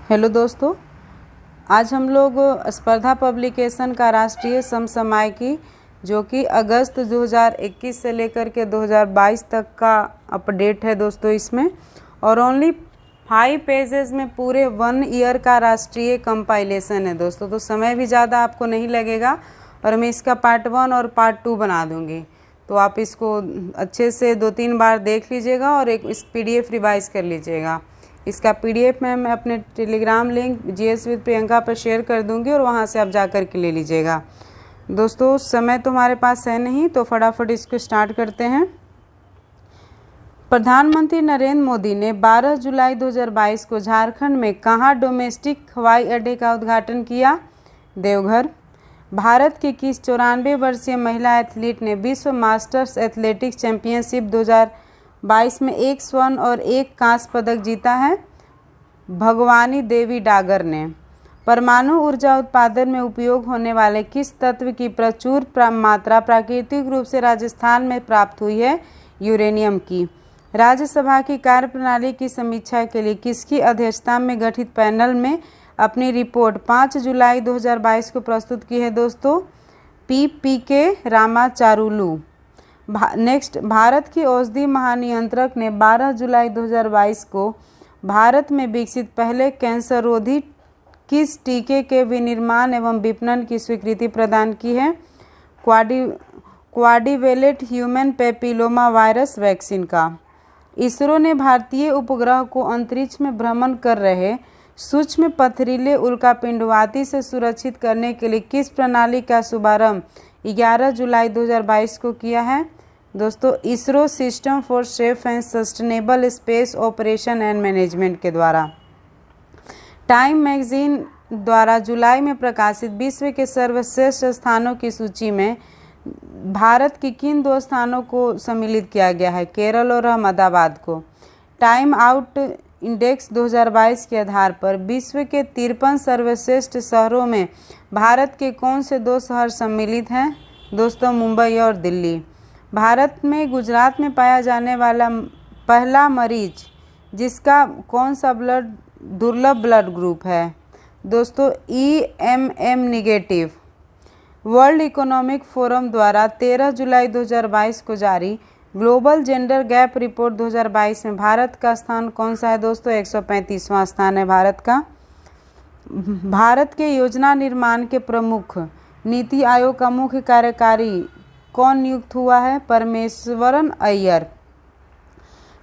Hello दोस्तों, आज हम लोग स्पर्धा पब्लिकेशन का राष्ट्रीय समसामयिकी जो कि अगस्त 2021 से लेकर के 2022 तक का अपडेट है दोस्तों इसमें, और ओनली 5 पेजेस में पूरे 1 ईयर का राष्ट्रीय कंपाइलेशन है दोस्तों। तो समय भी ज़्यादा आपको नहीं लगेगा और मैं इसका पार्ट 1 और पार्ट 2 बना दूंगी। तो आप इसको अच्छे से 2-3 बार देख लीजिएगा और एक इस PDF रिवाइज कर लीजिएगा। इसका PDF मैं अपने Telegram link GS with Priyanka पर शेयर कर दूंगी और वहां से आप जा कर के ले लीजिएगा। दोस्तों समय तुम्हारे पास है नहीं, तो फटाफट इसको स्टार्ट करते हैं। प्रधानमंत्री नरेंद्र मोदी ने 12 जुलाई 2022 को झारखंड में कहां डोमेस्टिक हवाई अड्डे का उद्घाटन किया? देवघर। भारत की किस 94 वर्षीय महिला एथलीट ने विश्व मास्टर्स एथलेटिक्स चैंपियनशिप 2022 में 1 स्वर्ण और 1 कांस्य पदक जीता है? भगवानी देवी डागर ने। परमाणु ऊर्जा उत्पादन में उपयोग होने वाले किस तत्व की प्रचुर मात्रा प्राकृतिक रूप से राजस्थान में प्राप्त हुई है? यूरेनियम की। राज्यसभा की कार्यप्रणाली की समीक्षा के लिए किसकी अध्यक्षता में गठित पैनल में अपनी रिपोर्ट 5 जुलाई 2022 को प्रस्तुत की है दोस्तों? PPK रामाचारुलू। नेक्स्ट, भारत की औषधि महानियंत्रक ने 12 जुलाई 2022 को भारत में विकसित पहले कैंसरोधी किस टीके के विनिर्माण एवं विपणन की स्वीकृति प्रदान की है? Quadrivalent human papilloma virus vaccine का। इसरो ने भारतीय उपग्रह को अंतरिक्ष में भ्रमण कर रहे सूक्ष्म पथरीले उल्कापिंडवाती से सुरक्षित करने के लिए किस प्रणाली का शुभारंभ 11 जुलाई 2022 को किया है? दोस्तों, ISRO system for safe and sustainable space operation and management के द्वारा। टाइम मैगजीन द्वारा जुलाई में प्रकाशित विश्व के सर्वश्रेष्ठ स्थानों की सूची में भारत की किन 2 स्थानों को सम्मिलित किया गया है? केरल और अहमदाबाद को। टाइम आउट इंडेक्स 2022 के आधार पर विश्व के 53 सर्वश्रेष्ठ शहरों में भारत के कौन से 2 शहर सम्मिलित हैं? दोस्तों, मुंबई और दिल्ली। भारत में गुजरात में पाया जाने वाला पहला मरीज जिसका कौन सा दुर्लभ ब्लड ग्रुप है? दोस्तों, EMM negative. World economic forum द्वारा 13 जुलाई 2022 को जारी ग्लोबल जेंडर गैप रिपोर्ट 2022 में भारत का स्थान कौन सा है? दोस्तों, 135वां स्थान है भारत का। भारत के योजना निर्माण के प्रमुख नीति आयोग का मुख्य कार्यकारी कौन नियुक्त हुआ है? परमेश्वरन अय्यर।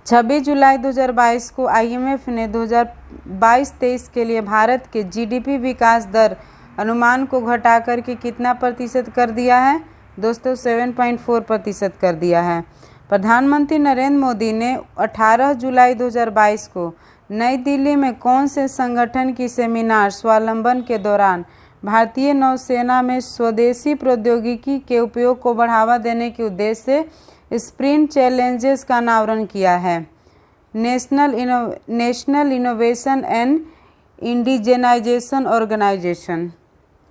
26 जुलाई 2022 को IMF ने 2022-23 के लिए भारत के GDP विकास दर अनुमान को घटाकर के कितना प्रतिशत कर दिया है? दोस्तों, 7.4% कर दिया है। प्रधानमंत्री नरेंद्र मोदी ने 18 जुलाई 2022 को नई दिल्ली में कौन से संगठन की सेमिनार स्वावलंबन के दौरान भारतीय नौसेना में स्वदेशी प्रौद्योगिकी के उपयोग को बढ़ावा देने के उद्देश्य से स्प्रिंट चैलेंजेस का अनावरण किया है? National innovation and indigenisation organisation.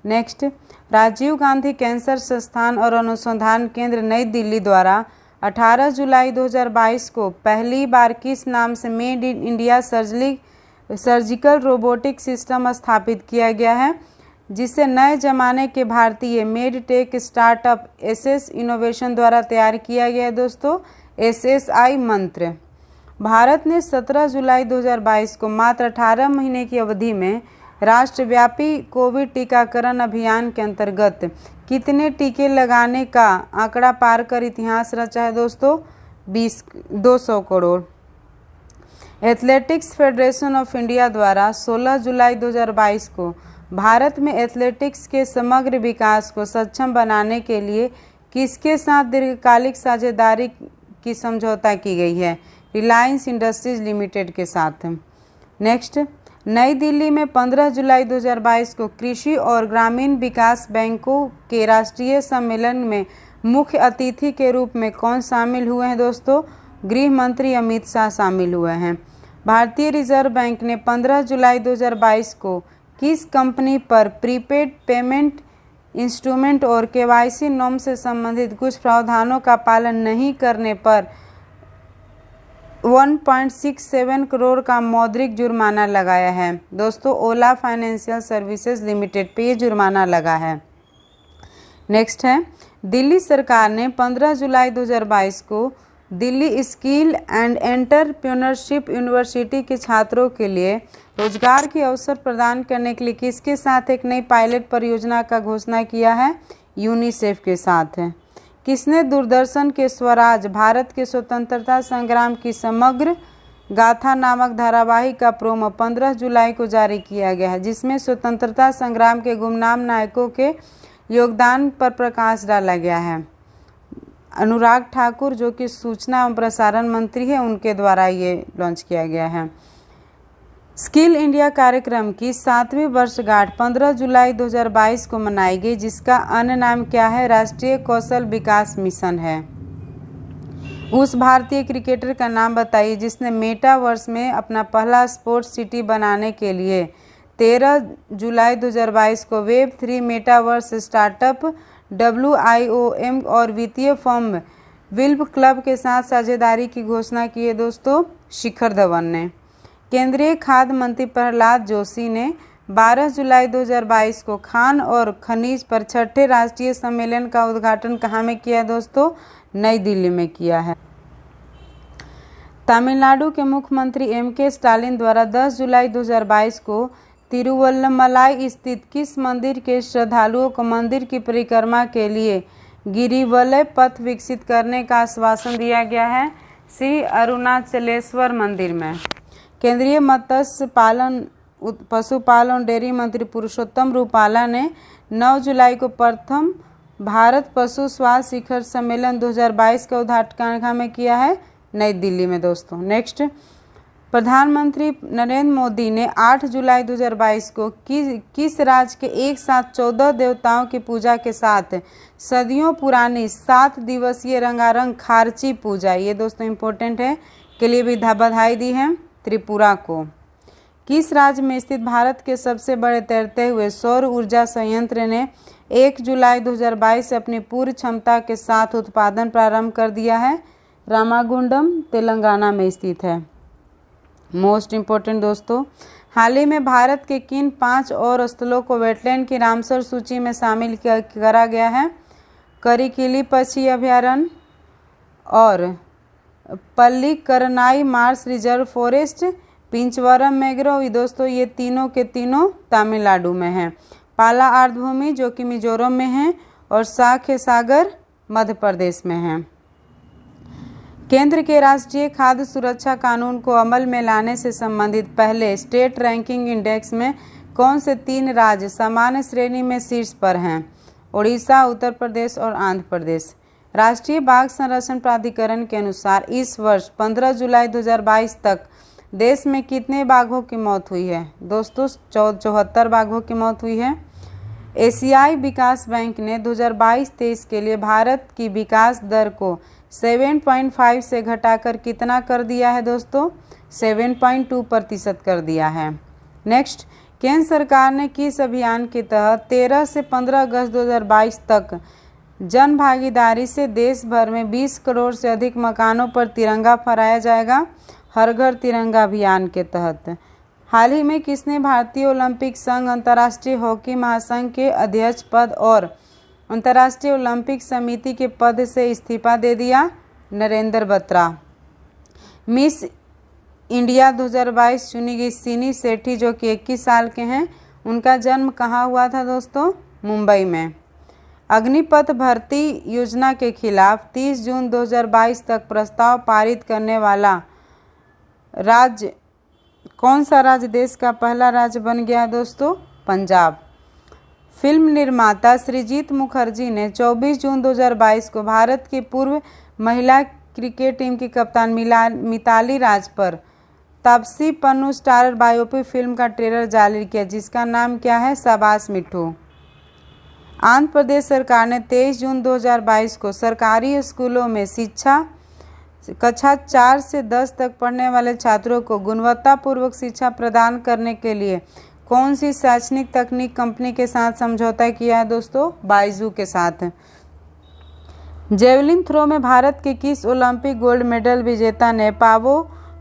Next, Rajiv Gandhi cancer संस्थान और अनुसंधान केंद्र नई दिल्ली द्वारा 18 जुलाई 2022 को पहली बार किस नाम से made in India surgical robotic system स्थापित किया गया है, जिसे नए जमाने के भारतीय मेडटेक स्टार्टअप SS इनोवेशन द्वारा तैयार किया गया है? दोस्तों, SSI मंत्र। भारत ने 17 जुलाई 2022 को मात्र 18 महीने की अवधि में राष्ट्रव्यापी कोविड टीकाकरण अभियान के अंतर्गत कितने टीके लगाने का आंकड़ा पार कर इतिहास रचा है? दोस्तों, 200 crore. Athletics federation of India द्वारा 16 जुलाई 2022 को भारत में एथलेटिक्स के समग्र विकास को सक्षम बनाने के लिए किसके साथ दीर्घकालिक साझेदारी की समझौता की गई है? रिलायंस इंडस्ट्रीज लिमिटेड के साथ। नेक्स्ट, नई दिल्ली में 15 जुलाई 2022 को कृषि और ग्रामीण विकास बैंकों के राष्ट्रीय सम्मेलन में मुख्य अतिथि के रूप में कौन शामिल हुए हैं? दोस्तों, गृह मंत्री अमित शाह शामिल हुए हैं। भारतीय रिजर्व बैंक ने 15 जुलाई 2022 को किस कंपनी पर प्रीपेड पेमेंट इंस्ट्रूमेंट और KYC नॉर्म से संबंधित कुछ प्रावधानों का पालन नहीं करने पर 1.67 करोड़ का मौद्रिक जुर्माना लगाया है। दोस्तों ओला फाइनेंशियल सर्विसेज लिमिटेड पे ये जुर्माना लगा है। नेक्स्ट है, दिल्ली सरकार ने 15 जुलाई 2022 को Delhi skill and entrepreneurship university के छात्रों के लिए रोजगार के अवसर प्रदान करने के लिए किसके साथ एक नई पायलट परियोजना का घोषणा किया है? यूनिसेफ के साथ है। किसने दूरदर्शन के स्वराज भारत के स्वतंत्रता संग्राम की समग्र गाथा नामक धारावाहिक का प्रोमो 15 जुलाई को जारी किया गया है, जिसमें स्वतंत्रता संग्राम के गुमनाम नायकों के योगदान पर प्रकाश डाला गया है। अनुराग ठाकुर जो कि सूचना एवं प्रसारण मंत्री है, उनके द्वारा ये लॉन्च किया गया है। स्किल इंडिया कार्यक्रम की 7वीं वर्षगांठ 15 जुलाई 2022 को मनाई गई, जिसका अन्य नाम क्या है? राष्ट्रीय कौशल विकास मिशन है। उस भारतीय क्रिकेटर का नाम बताइए जिसने मेटावर्स में अपना पहला स्पोर्ट्स सिटी बनाने के लिए 13 जुलाई 2022 को वेब3 मेटावर्स स्टार्टअप WIOM और वित्तीय फर्म विल्प क्लब के साथ साझेदारी की घोषणा की है। दोस्तों शिखर धवन ने। केंद्रीय खाद्य मंत्री प्रहलाद जोशी ने 12 जुलाई 2022 को खान और खनिज पर 6ठे राष्ट्रीय सम्मेलन का उद्घाटन कहाँ में किया? दोस्तों नई दिल्ली में किया है। तमिलनाडु के मुख्यमंत्री MK स्टालिन द्वारा 10 जुलाई 2022 को तिरुवल्लमलाई स्थित किस मंदिर के श्रद्धालुओं को मंदिर की परिक्रमा के लिए गिरिवलय पथ विकसित करने का आश्वासन दिया गया है? श्री अरुणाचलेश्वर मंदिर में। केंद्रीय मत्स्य पालन पशुपालन और डेयरी मंत्री पुरुषोत्तम रूपाला ने 9 जुलाई को प्रथम भारत पशु स्वास्थ्य शिखर सम्मेलन 2022 का उद्घाटन कहाँ में किया है? नई दिल्ली में। दोस्तों नेक्स्ट, प्रधानमंत्री नरेंद्र मोदी ने 8 जुलाई 2022 को किस राज्य के एक साथ 14 देवताओं की पूजा के साथ सदियों पुरानी 7 दिवसीय रंगारंग खारची पूजा, ये दोस्तों इम्पोर्टेंट है, के लिए भी बधाई दी है? त्रिपुरा को। किस राज्य में स्थित भारत के सबसे बड़े तैरते हुए सौर ऊर्जा संयंत्र ने 1 जुलाई 2022 से अपनी पूरी क्षमता के साथ उत्पादन प्रारंभ कर दिया है? रामागुंडम तेलंगाना में स्थित है। मोस्ट इम्पोर्टेंट दोस्तों, हाल ही में भारत के किन 5 और स्थलों को वेटलैंड की रामसर सूची में शामिल करा गया है? करिकिली पक्षी अभयारण्य और Pallikaranai Mars reserve forest, पिंचवरम mangrove, दोस्तों ये तीनों के तीनों तमिलनाडु में हैं। पाला आर्द्रभूमि जो कि मिजोरम में है और साख्य सागर मध्य प्रदेश में है। केंद्र के राष्ट्रीय खाद्य सुरक्षा कानून को अमल में लाने से संबंधित पहले स्टेट रैंकिंग इंडेक्स में कौन से 3 राज्य सामान्य श्रेणी में शीर्ष पर हैं? ओडिशा, उत्तर प्रदेश और आंध्र प्रदेश। राष्ट्रीय बाघ संरक्षण प्राधिकरण के अनुसार इस वर्ष 15 जुलाई 2022 तक देश में कितने बाघों की मौत हुई है? दोस्तों 74 बाघों की मौत हुई है। एशियाई विकास बैंक ने 2022-23 के लिए भारत की विकास दर को 7.5 से घटाकर कितना कर दिया है? दोस्तों 7.2% कर दिया है। नेक्स्ट, केंद्र सरकार ने किस अभियान के तहत 13 से 15 अगस्त 2022 तक जन भागीदारी से देश भर में 20 करोड़ से अधिक मकानों पर तिरंगा फहराया जाएगा? हर घर तिरंगा अभियान के तहत। हाल ही में किसने भारतीय ओलंपिक संघ, अंतर्राष्ट्रीय हॉकी महासंघ के अध्यक्ष पद और अंतर्राष्ट्रीय ओलंपिक समिति के पद से इस्तीफा दे दिया? नरेंद्र बत्रा। मिस इंडिया 2022 चुनी गई सिनी सेठी जो कि 21 साल के हैं, उनका जन्म कहाँ हुआ था? दोस्तों मुंबई में। अग्निपथ भर्ती योजना के खिलाफ 30 जून 2022 तक प्रस्ताव पारित करने वाला राज्य कौन सा राज्य देश का पहला राज्य बन गया? दोस्तों पंजाब। फिल्म निर्माता सृजित मुखर्जी ने 24 जून 2022 को भारत की पूर्व महिला क्रिकेट टीम की कप्तान मिताली राज पर Taapsee Pannu starrer biopic film का ट्रेलर जारी किया, जिसका नाम क्या है? शाबाश मिठू। आंध्र प्रदेश सरकार ने 23 जून 2022 को सरकारी स्कूलों में शिक्षा कक्षा 4 से 10 तक पढ़ने वाले छात्रों को गुणवत्तापूर्वक शिक्षा प्रदान करने के लिए कौन सी शैक्षणिक तकनीक कंपनी के साथ समझौता किया है? दोस्तों बाइजू के साथ। जेवलिन थ्रो में भारत के किस ओलंपिक गोल्ड मेडल विजेता ने पावो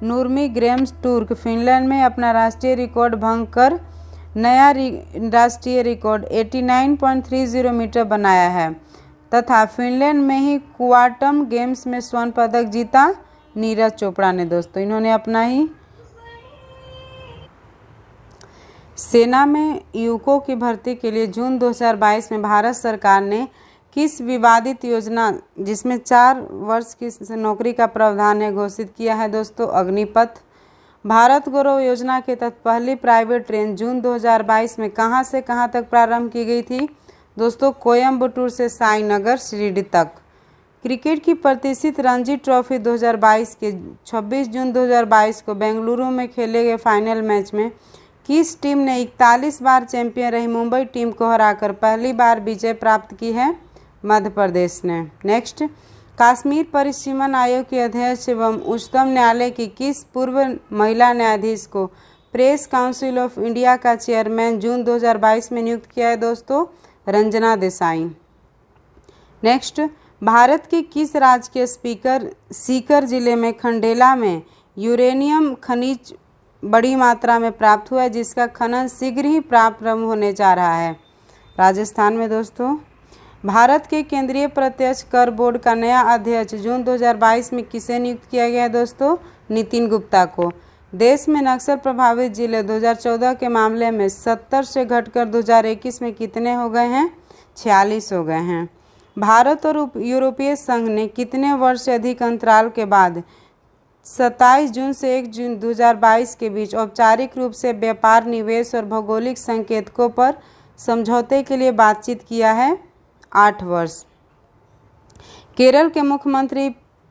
नुर्मी ग्रेम्स टूर्क फिनलैंड में अपना राष्ट्रीय रिकॉर्ड भंग कर नया राष्ट्रीय रिकॉर्ड 89.30 मीटर बनाया है तथा फिनलैंड में ही क्वांटम गेम्स में स्वर्ण पदक जीता? नीरज चोपड़ा ने दोस्तों। इन्होंने अपना ही सेना में युवकों की भर्ती के लिए जून 2022 में भारत सरकार ने किस विवादित योजना जिसमें 4 वर्ष की नौकरी का प्रावधान है घोषित किया है दोस्तों? अग्निपथ। भारत गौरव योजना के तहत पहली प्राइवेट ट्रेन जून 2022 में कहां से कहां तक प्रारंभ की गई थी दोस्तों? कोयम्बटूर से साईनगर शिरडी तक। क्रिकेट की प्रतिष्ठित रणजी ट्रॉफी 2022 के 26 जून 2022 को बेंगलुरु में खेले गए फाइनल मैच में किस टीम ने 41 बार चैंपियन रही मुंबई टीम को हराकर पहली बार विजय प्राप्त की है? मध्य प्रदेश ने। नेक्स्ट, कश्मीर परिसीमन आयोग की अध्यक्ष एवं उच्चतम न्यायालय की किस पूर्व महिला न्यायाधीश को प्रेस काउंसिल ऑफ इंडिया का चेयरमैन जून 2022 में नियुक्त किया है दोस्तों? रंजना देसाई। नेक्स्ट, भारत के किस राज्य के स्पीकर सीकर जिले में खंडेला में यूरेनियम खनिज बड़ी मात्रा में प्राप्त हुआ है जिसका खनन शीघ्र ही प्रारंभ होने जा रहा है? राजस्थान में दोस्तों। भारत के केंद्रीय प्रत्यक्ष कर बोर्ड का नया अध्यक्ष जून 2022 में किसे नियुक्त किया गया है दोस्तों? नितिन गुप्ता को। देश में नक्सल प्रभावित जिले 2014 के मामले में 70 से घटकर 2021 में कितने हो गए हैं? 46 हो गए हैं। भारत और यूरोपीय संघ ने कितने वर्ष से अधिक अंतराल के बाद 27 जून से 1 जून 2022 के बीच औपचारिक रूप से व्यापार, निवेश और भौगोलिक संकेतकों पर समझौते के लिए बातचीत किया है? 8 वर्ष। केरल के मुख्यमंत्री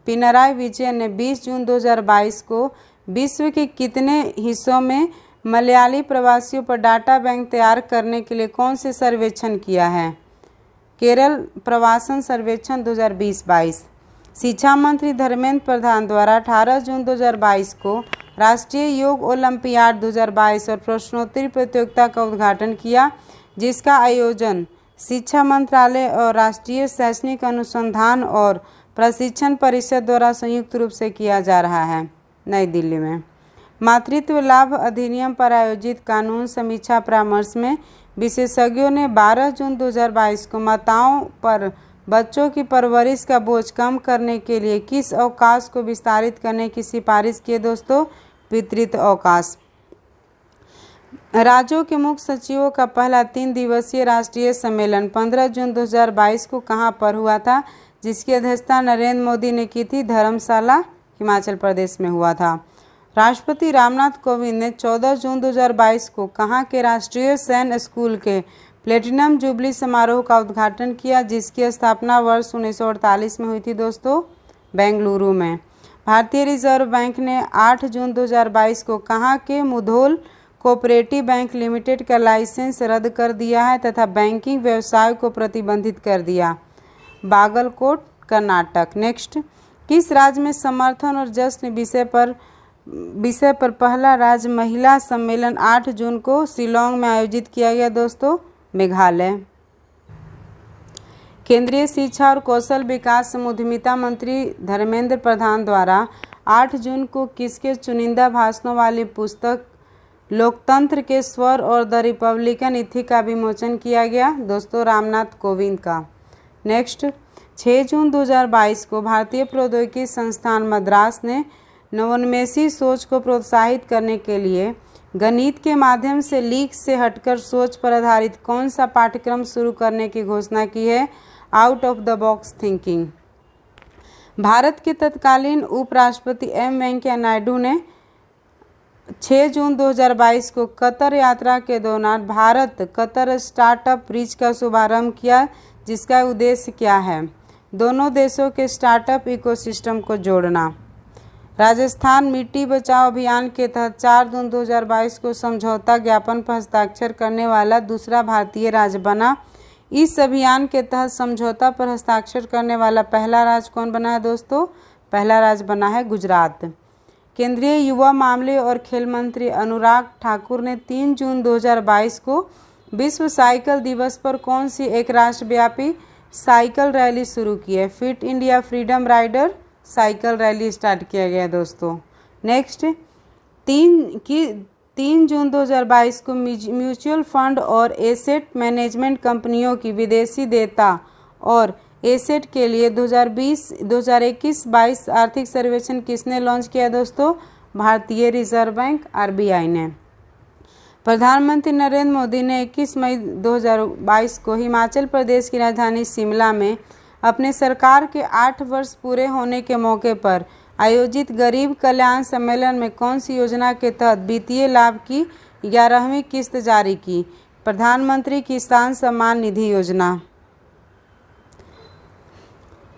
पिनराई विजयन ने 20 जून 2022 को विश्व के कितने हिस्सों में मलयाली प्रवासियों पर डाटा बैंक तैयार करने के लिए कौन से सर्वेक्षण किया है? केरल प्रवासन सर्वेक्षण 2020-22। शिक्षा मंत्री धर्मेंद्र प्रधान द्वारा 18 जून 2022 को राष्ट्रीय योग ओलंपियाड 2022 और प्रश्नोत्तरी प्रतियोगिता का उद्घाटन किया जिसका आयोजन शिक्षा मंत्रालय और राष्ट्रीय शैक्षणिक अनुसंधान और प्रशिक्षण परिषद द्वारा संयुक्त रूप से किया जा रहा है, नई दिल्ली में। मातृत्व लाभ अधिनियम पर आयोजित कानून समीक्षा परामर्श में विशेषज्ञों ने 12 जून 2022 को माताओं पर बच्चों की परवरिश का बोझ कम करने के लिए किस अवकाश को विस्तारित करने की सिफारिश की दोस्तों? पितृत्व अवकाश। राज्यों के मुख्य सचिवों का पहला 3 दिवसीय राष्ट्रीय सम्मेलन 15 जून 2022 को कहां पर हुआ था जिसकी अध्यक्षता नरेंद्र मोदी ने की थी? धर्मशाला, हिमाचल प्रदेश में हुआ था। राष्ट्रपति रामनाथ कोविंद ने 14 जून 2022 को कहां के राष्ट्रीय सैन्य स्कूल के प्लेटिनम जुबली समारोह का उद्घाटन किया जिसकी स्थापना वर्ष 1948 में हुई थी दोस्तों? बेंगलुरु में। भारतीय रिजर्व बैंक ने 8 जून 2022 को कहां के मुधोल कोऑपरेटिव बैंक लिमिटेड का लाइसेंस रद्द कर दिया है तथा बैंकिंग व्यवसाय को प्रतिबंधित कर दिया? बागलकोट, कर्नाटक। नेक्स्ट, किस राज्य में समर्थन और जश्न विषय पर पहला राज्य महिला सम्मेलन 8 जून को शिलोंग में आयोजित किया गया दोस्तों? मेघालय। केंद्रीय शिक्षा और कौशल विकास एवं उद्यमिता मंत्री धर्मेंद्र प्रधान द्वारा 8 जून को किसके चुनिंदा भाषणों वाली पुस्तक लोकतंत्र के स्वर और द रिपब्लिकन इथिक का विमोचन किया गया दोस्तों? रामनाथ कोविंद का। नेक्स्ट, 6 जून 2022 को भारतीय प्रौद्योगिकी संस्थान मद्रास ने नवोन्मेषी सोच को प्रोत्साहित करने के लिए गणित के माध्यम से लीक से हटकर सोच पर आधारित कौन सा पाठ्यक्रम शुरू करने की घोषणा की है? Out of the box thinking. Bharat के तत्कालीन उपराष्ट्रपति एम वेंकैया नायडू ने 6 जून 2022 को कतर यात्रा के दौरान भारत कतर स्टार्टअप ब्रिज का शुभारंभ किया जिसका उद्देश्य क्या है? दोनों देशों के स्टार्टअप इकोसिस्टम को जोड़ना। राजस्थान मिट्टी बचाओ अभियान के तहत 4 जून 2022 को समझौता ज्ञापन पर हस्ताक्षर करने वाला दूसरा भारतीय राज्य बना। इस अभियान के तहत समझौता पर हस्ताक्षर करने वाला पहला राज्य कौन बना है दोस्तों? पहला राज्य बना है गुजरात। केंद्रीय युवा मामले और खेल मंत्री अनुराग ठाकुर ने 3 जून 2022 को विश्व साइकिल दिवस पर कौन सी एक राष्ट्रव्यापी साइकिल रैली शुरू की है। Fit India Freedom Rider cycle rally start किया गया दोस्तों। नेक्स्ट 3 जून 2022 को म्यूचुअल फंड और एसेट मैनेजमेंट कंपनियों की विदेशी देयता और एसेट के लिए 2021-22 आर्थिक सर्वेक्षण किसने लॉन्च किया दोस्तों? भारतीय रिजर्व बैंक RBI ने। प्रधानमंत्री नरेंद्र मोदी ने 21 मई 2022 को हिमाचल प्रदेश की राजधानी शिमला में अपने सरकार के 8 वर्ष पूरे होने के मौके पर आयोजित गरीब कल्याण सम्मेलन में कौन सी योजना के तहत वित्तीय लाभ की 11वीं किस्त जारी की? प्रधानमंत्री किसान सम्मान निधि योजना।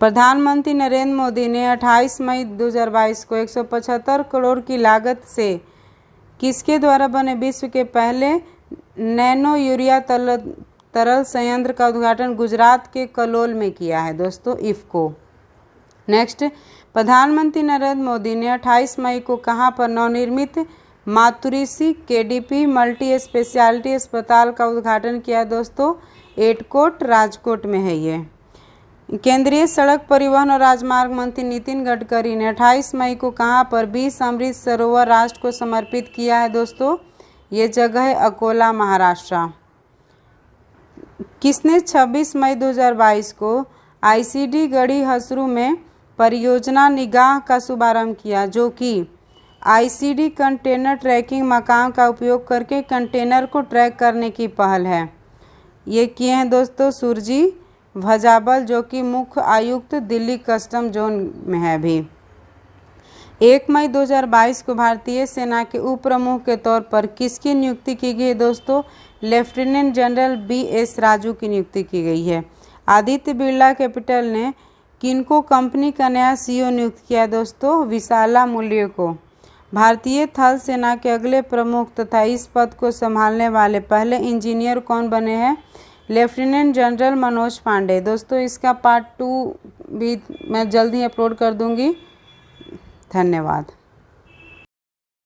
प्रधानमंत्री नरेंद्र मोदी ने 28 मई 2022 को 175 करोड़ की लागत से किसके द्वारा बने विश्व के पहले नैनो यूरिया तरल संयंत्र का उद्घाटन गुजरात के कलोल में किया है दोस्तों, इफ्को। नेक्स्ट, प्रधानमंत्री नरेंद्र मोदी ने 28 मई को कहां पर नवनिर्मित मातुऋषि KDP मल्टी स्पेशलिटी अस्पताल का उद्घाटन किया दोस्तों? एटकोट राजकोट में है ये। केंद्रीय सड़क परिवहन और राजमार्ग मंत्री नितिन गडकरी ने 28 मई को कहां पर 20 अमृत सरोवर राष्ट्र को समर्पित किया है दोस्तों? ये जगह है अकोला, महाराष्ट्र। किसने 26 मई 2022 को ICD गढ़ी हसरू में परियोजना निगाह का शुभारंभ किया, जो कि ICD कंटेनर ट्रैकिंग मकाम का उपयोग करके कंटेनर को ट्रैक करने की पहल है। ये किए हैं दोस्तों सुरजी भजाबल, जो कि मुख्य आयुक्त दिल्ली कस्टम जोन में है अभी। 1 मई 2022 को भारतीय सेना के उप प्रमुख के तौर पर किसकी नियुक्ति की गई है दोस्तों? लेफ्टिनेंट जनरल BS राजू की नियुक्ति की गई है। आदित्य बिरला कैपिटल ने किनको कंपनी का नया CEO नियुक्त किया दोस्तों? विशाला मूल्य को। भारतीय थल सेना के अगले प्रमुख तथा इस पद को संभालने वाले पहले इंजीनियर कौन बने हैं? Lieutenant general Manoj Pandey. दोस्तों इसका पार्ट 2 भी मैं जल्द ही अपलोड कर दूंगी। धन्यवाद।